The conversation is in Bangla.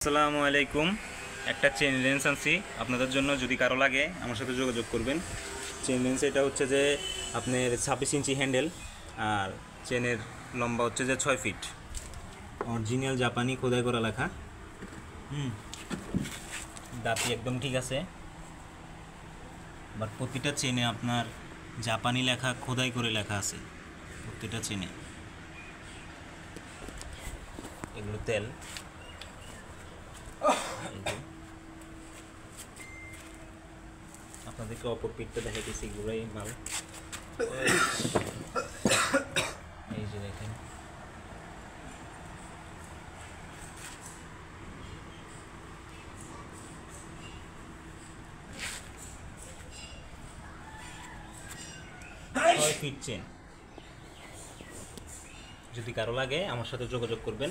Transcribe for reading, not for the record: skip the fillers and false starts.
আসসালামু আলাইকুম। একটা চেন লেন্স আনছি আপনাদের জন্য, যদি কারো লাগে আমার সাথে যোগাযোগ করবেন। চেন লেন্স এটা হচ্ছে যে আপনার 26 ইঞ্চি হ্যান্ডেল, আর চেনের লম্বা হচ্ছে যে 6 ফিট। অরিজিনাল জাপানি খোদাই করা লেখা। দাঁতি একদম ঠিক আছে, বাট প্রতিটা চেনে আপনার জাপানি লেখা খোদাই করে লেখা আছে প্রতিটা চেনে। এগুলো তেল। আপনাদেরকে অপর পিঠটা দেখাইতেছি, এগুলোই মাল। এই যে দেখেন, ফিট চেন। যদি কারো লাগে আমার সাথে যোগাযোগ করবেন।